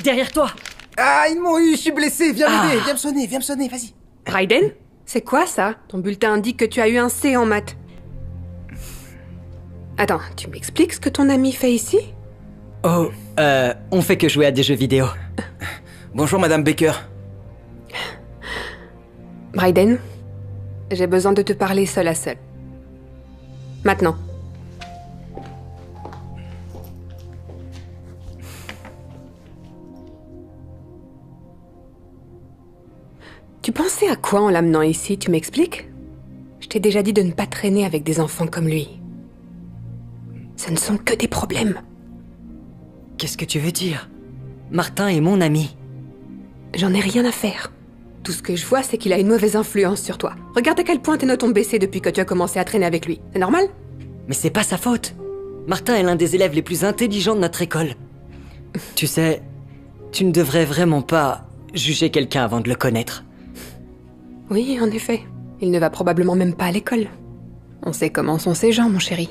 Derrière toi! Ah, ils m'ont eu, je suis blessé, viens m'aider, viens me sonner, vas-y. Raiden? C'est quoi ça? Ton bulletin indique que tu as eu un C en maths. Attends, tu m'expliques ce que ton ami fait ici? Oh, on fait que jouer à des jeux vidéo. Bonjour Madame Baker. Raiden, j'ai besoin de te parler seul à seul. Maintenant. Tu pensais à quoi en l'amenant ici, tu m'expliques? Je t'ai déjà dit de ne pas traîner avec des enfants comme lui. Ce ne sont que des problèmes. Qu'est-ce que tu veux dire? Martin est mon ami. J'en ai rien à faire. Tout ce que je vois, c'est qu'il a une mauvaise influence sur toi. Regarde à quel point tes notes ont baissé depuis que tu as commencé à traîner avec lui. C'est normal? Mais c'est pas sa faute. Martin est l'un des élèves les plus intelligents de notre école. Tu sais, tu ne devrais vraiment pas juger quelqu'un avant de le connaître. Oui, en effet. Il ne va probablement même pas à l'école. On sait comment sont ces gens, mon chéri.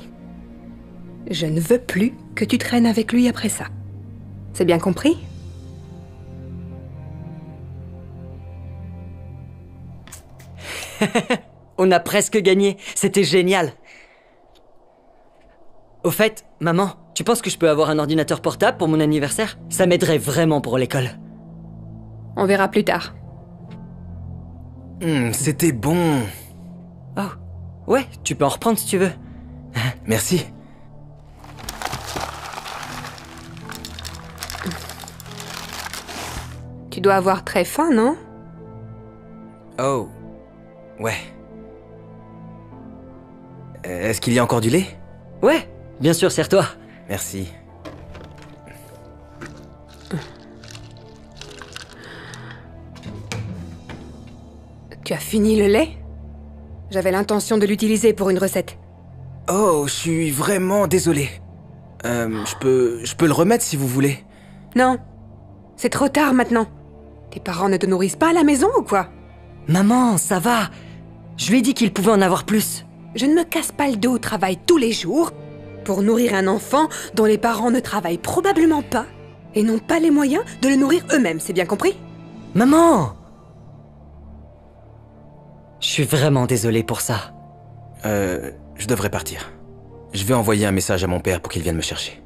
Je ne veux plus que tu traînes avec lui après ça. C'est bien compris? On a presque gagné. C'était génial. Au fait, maman, tu penses que je peux avoir un ordinateur portable pour mon anniversaire? Ça m'aiderait vraiment pour l'école. On verra plus tard. C'était bon. Oh, ouais, tu peux en reprendre si tu veux. Merci. Tu dois avoir très faim, non? Oh, ouais. Est-ce qu'il y a encore du lait? Ouais, bien sûr, sers-toi. Merci. Tu as fini le lait? J'avais l'intention de l'utiliser pour une recette. Oh, je suis vraiment désolé. Je peux le remettre si vous voulez. Non. C'est trop tard maintenant. Tes parents ne te nourrissent pas à la maison ou quoi? Maman, ça va. Je lui ai dit qu'il pouvait en avoir plus. Je ne me casse pas le dos au travail tous les jours pour nourrir un enfant dont les parents ne travaillent probablement pas et n'ont pas les moyens de le nourrir eux-mêmes, c'est bien compris? Maman! Je suis vraiment désolé pour ça. Je devrais partir. Je vais envoyer un message à mon père pour qu'il vienne me chercher.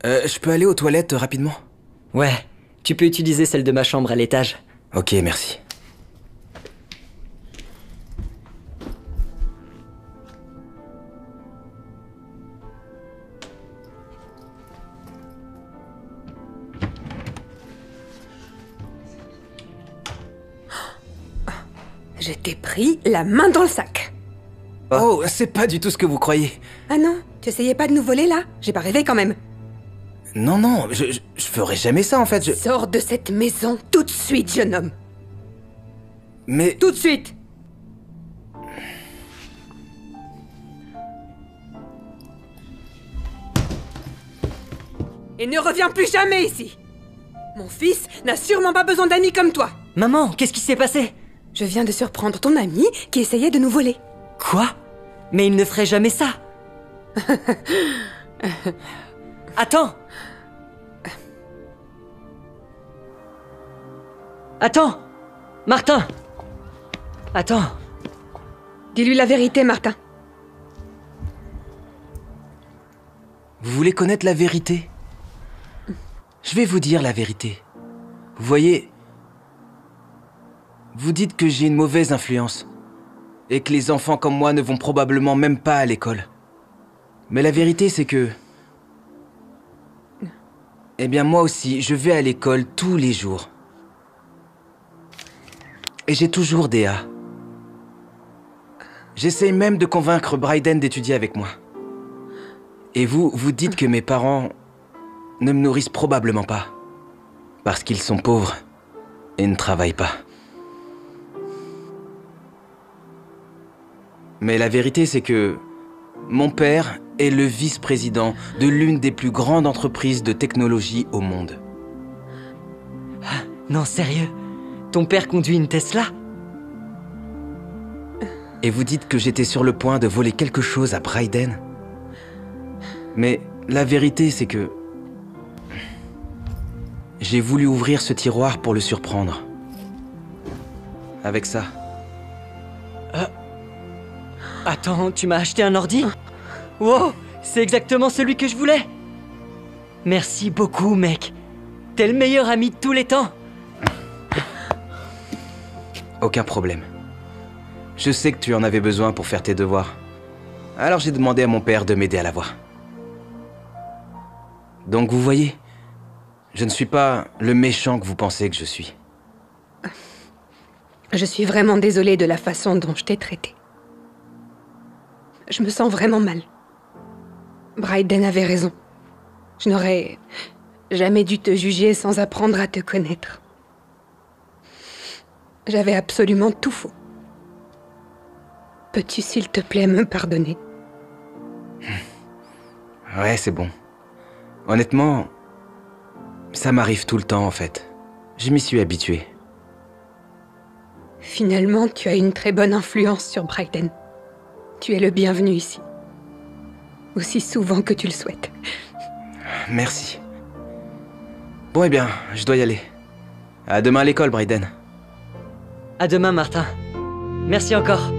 Je peux aller aux toilettes rapidement? Ouais, tu peux utiliser celle de ma chambre à l'étage. Ok, merci. Je t'ai pris la main dans le sac. Oh, c'est pas du tout ce que vous croyez. Ah non, tu essayais pas de nous voler là? J'ai pas rêvé quand même. Non, je ferai jamais ça en fait, Sors de cette maison tout de suite, jeune homme. Mais... Tout de suite! Et ne reviens plus jamais ici! Mon fils n'a sûrement pas besoin d'amis comme toi! Maman, qu'est-ce qui s'est passé? Je viens de surprendre ton ami qui essayait de nous voler. Quoi? Mais il ne ferait jamais ça. Attends! Attends! Martin! Attends! Dis-lui la vérité, Martin. Vous voulez connaître la vérité? Je vais vous dire la vérité. Vous voyez... Vous dites que j'ai une mauvaise influence. Et que les enfants comme moi ne vont probablement même pas à l'école. Mais la vérité, c'est que... Eh bien, moi aussi, je vais à l'école tous les jours. Et j'ai toujours des A. J'essaye même de convaincre Bryden d'étudier avec moi. Et vous dites que mes parents ne me nourrissent probablement pas. Parce qu'ils sont pauvres et ne travaillent pas. Mais la vérité, c'est que mon père est le vice-président de l'une des plus grandes entreprises de technologie au monde. Non, sérieux? Ton père conduit une Tesla? Et vous dites que j'étais sur le point de voler quelque chose à Bryden? Mais La vérité, c'est que... j'ai voulu ouvrir ce tiroir pour le surprendre. Avec ça. Attends, tu m'as acheté un ordi? Wow, c'est exactement celui que je voulais. Merci beaucoup, mec. T'es le meilleur ami de tous les temps. Aucun problème. Je sais que tu en avais besoin pour faire tes devoirs. Alors j'ai demandé à mon père de m'aider à l'avoir. Donc vous voyez, je ne suis pas le méchant que vous pensez que je suis. Je suis vraiment désolée de la façon dont je t'ai traité. Je me sens vraiment mal. Bryden avait raison. Je n'aurais jamais dû te juger sans apprendre à te connaître. J'avais absolument tout faux. Peux-tu, s'il te plaît, me pardonner? Ouais, c'est bon. Honnêtement, ça m'arrive tout le temps, en fait. Je m'y suis habitué. Finalement, tu as une très bonne influence sur Bryden. Tu es le bienvenu ici. Aussi souvent que tu le souhaites. Merci. Bon, eh bien, je dois y aller. À demain à l'école, Bryden. À demain, Martin. Merci encore.